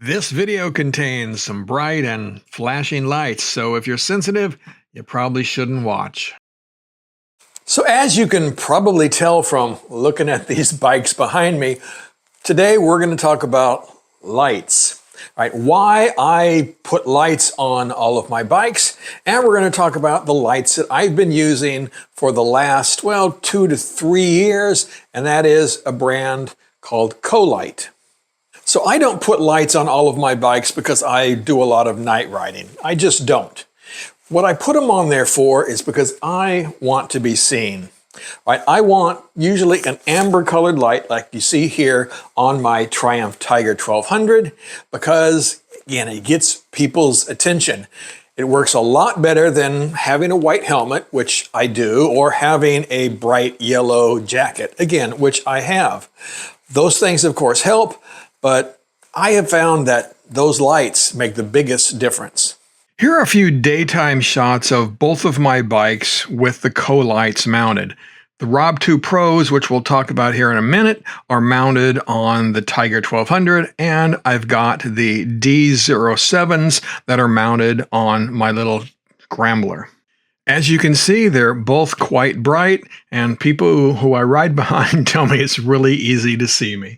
This video contains some bright and flashing lights, so if you're sensitive, you probably shouldn't watch. So as you can probably tell from looking at these bikes behind me, today we're going to talk about lights. Right, why I put lights on all of my bikes, and we're going to talk about the lights that I've been using for the last, 2 to 3 years, and that is a brand called CoLight. So I don't put lights on all of my bikes because I do a lot of night riding. I just don't. What I put them on there for is because I want to be seen. Right? I want usually an amber colored light like you see here on my Triumph Tiger 1200 because, again, it gets people's attention. It works a lot better than having a white helmet, which I do, or having a bright yellow jacket, again, which I have. Those things, of course, help, but I have found that those lights make the biggest difference. Here are a few daytime shots of both of my bikes with the CoLights mounted. The Rob 2 Pros, which we'll talk about here in a minute, are mounted on the Tiger 1200, and I've got the D07s that are mounted on my little Scrambler. As you can see, they're both quite bright, and people who I ride behind tell me it's really easy to see me.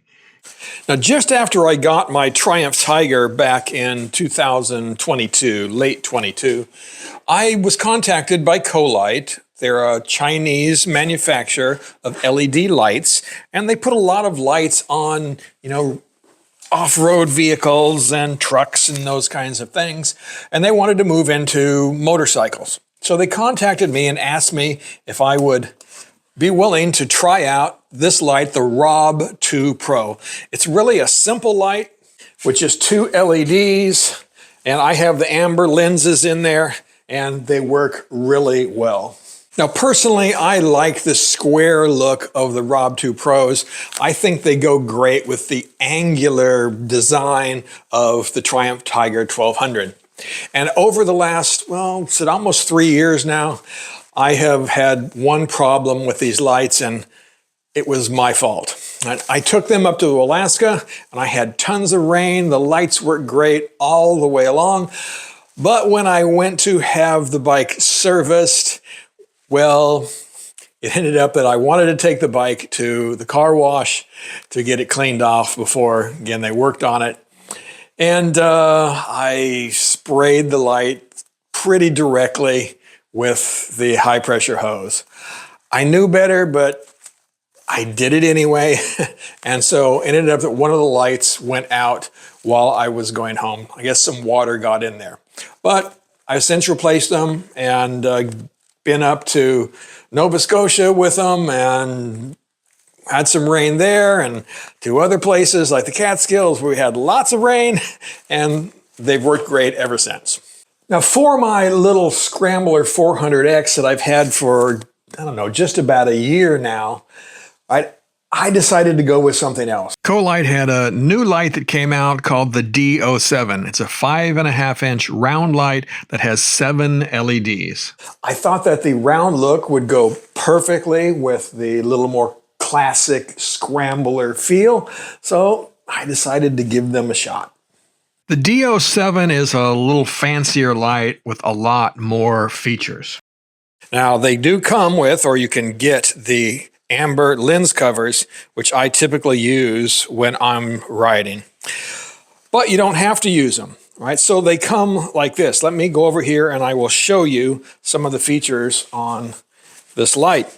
Now, just after I got my Triumph Tiger back in 2022, late 22, I was contacted by CoLight. They're a Chinese manufacturer of LED lights, and they put a lot of lights on, off-road vehicles and trucks and those kinds of things, and they wanted to move into motorcycles. So they contacted me and asked me if I would be willing to try out this light, the Rob 2 Pro. It's really a simple light with just 2 LEDs, and I have the amber lenses in there, and they work really well. Now, personally, I like the square look of the Rob 2 Pros. I think they go great with the angular design of the Triumph Tiger 1200. And over the last, it's almost 3 years now, I have had one problem with these lights, and it was my fault. I took them up to Alaska, and I had tons of rain. The lights worked great all the way along. But when I went to have the bike serviced, it ended up that I wanted to take the bike to the car wash to get it cleaned off before, again, they worked on it. And I sprayed the light pretty directly with the high pressure hose. I knew better, but I did it anyway. And so it ended up that one of the lights went out while I was going home. I guess some water got in there. But I've since replaced them and been up to Nova Scotia with them and had some rain there, and to other places like the Catskills where we had lots of rain, and they've worked great ever since. Now, for my little Scrambler 400X that I've had for, just about a year now, I decided to go with something else. CoLight had a new light that came out called the D07. It's a 5.5-inch round light that has 7 LEDs. I thought that the round look would go perfectly with the little more classic Scrambler feel, so I decided to give them a shot. The D07 is a little fancier light with a lot more features. Now, they do come with, or you can get, the amber lens covers, which I typically use when I'm riding. But you don't have to use them, right? So they come like this. Let me go over here and I will show you some of the features on this light.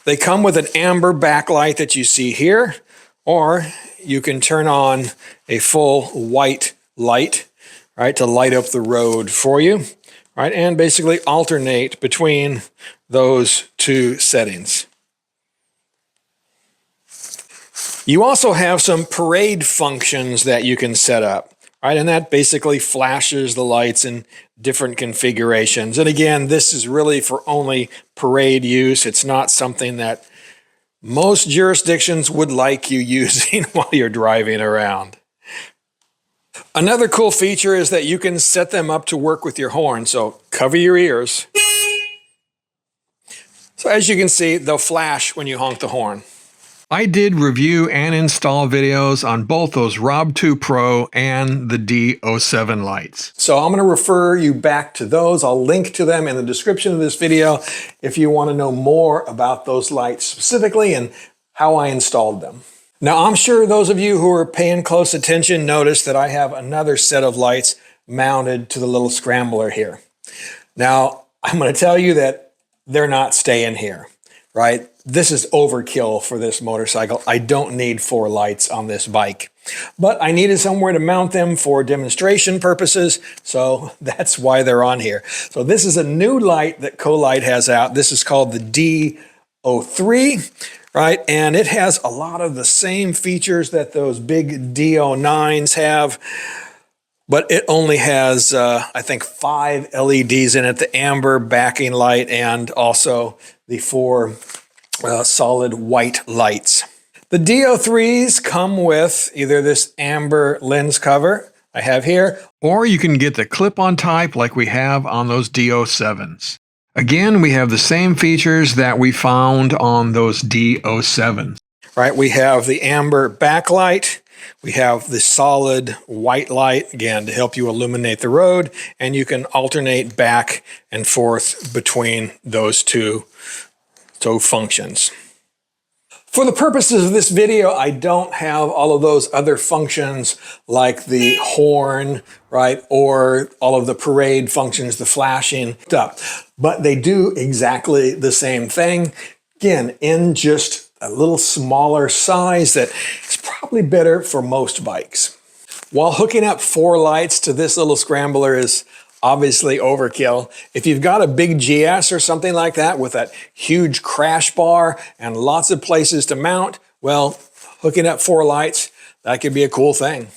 They come with an amber backlight that you see here, or you can turn on a full white light, right, to light up the road for you, right, and basically alternate between those two settings. You also have some parade functions that you can set up, right, and that basically flashes the lights in different configurations. And again, this is really for only parade use. It's not something that most jurisdictions would like you using while you're driving around. Another cool feature is that you can set them up to work with your horn, so cover your ears. So as you can see, they'll flash when you honk the horn. I did review and install videos on both those Rob 2 Pro and the D07 lights. So I'm going to refer you back to those. I'll link to them in the description of this video if you want to know more about those lights specifically and how I installed them. Now, I'm sure those of you who are paying close attention notice that I have another set of lights mounted to the little scrambler here. Now, I'm going to tell you that they're not staying here, right? This is overkill for this motorcycle. I don't need 4 lights on this bike, but I needed somewhere to mount them for demonstration purposes, so that's why they're on here. So this is a new light that Colite has out. This is called the D03, right? And it has a lot of the same features that those big D09s have, but it only has, I think, 5 LEDs in it, the amber backing light and also the 4 solid white lights. The D03s come with either this amber lens cover I have here, or you can get the clip-on type like we have on those D07s. Again, we have the same features that we found on those D07s. Right, we have the amber backlight, we have the solid white light, again, to help you illuminate the road, and you can alternate back and forth between those two functions. For the purposes of this video, I don't have all of those other functions like the horn, right, or all of the parade functions, the flashing stuff, but they do exactly the same thing, again, in just a little smaller size that is probably better for most bikes. While hooking up 4 lights to this little scrambler is obviously overkill, if you've got a big GS or something like that with that huge crash bar and lots of places to mount, well, hooking up 4 lights, that could be a cool thing.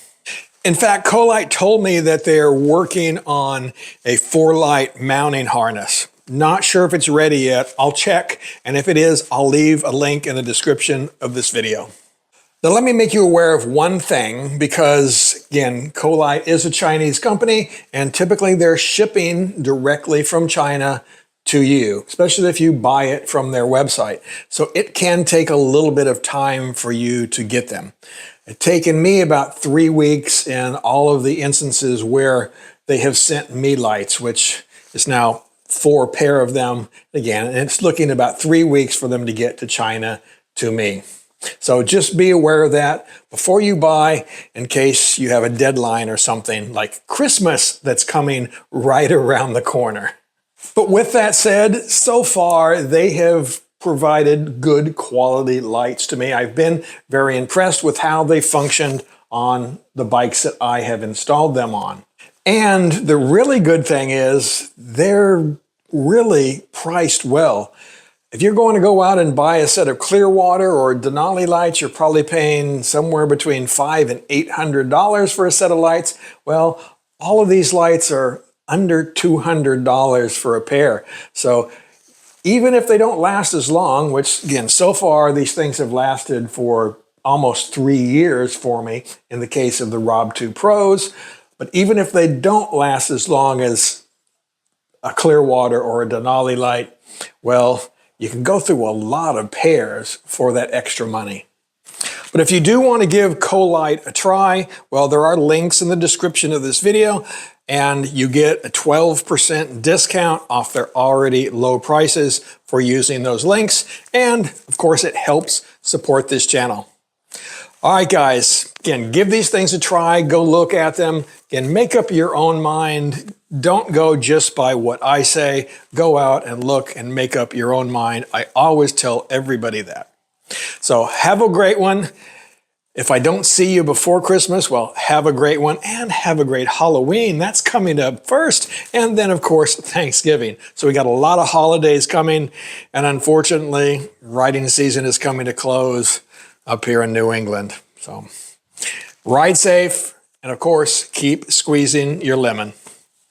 In fact, Colite told me that they're working on a 4-light mounting harness. Not sure if it's ready yet. I'll check, and if it is, I'll leave a link in the description of this video. Now let me make you aware of one thing, because again, Colite is a Chinese company and typically they're shipping directly from China to you, especially if you buy it from their website. So it can take a little bit of time for you to get them. It's taken me about 3 weeks in all of the instances where they have sent me lights, which is now 4 pair of them again, and it's looking about 3 weeks for them to get to China to me. So just be aware of that before you buy, in case you have a deadline or something like Christmas that's coming right around the corner. But with that said, so far they have provided good quality lights to me. I've been very impressed with how they functioned on the bikes that I have installed them on. And the really good thing is they're really priced well. If you're going to go out and buy a set of Clearwater or Denali lights, you're probably paying somewhere between $500 and $800 for a set of lights. Well, all of these lights are under $200 for a pair. So even if they don't last as long, which again, so far these things have lasted for almost 3 years for me in the case of the Rob 2 Pros, but even if they don't last as long as a Clearwater or a Denali light, well, you can go through a lot of pairs for that extra money. But if you do want to give Colite a try, well, there are links in the description of this video, and you get a 12% discount off their already low prices for using those links. And of course, it helps support this channel. All right, guys, again, give these things a try, go look at them, and make up your own mind. Don't go just by what I say. Go out and look and make up your own mind. I always tell everybody that. So have a great one. If I don't see you before Christmas, well, have a great one and have a great Halloween. That's coming up first. And then, of course, Thanksgiving. So we got a lot of holidays coming. And unfortunately, riding season is coming to close up here in New England. So ride safe. And of course, keep squeezing your lemon.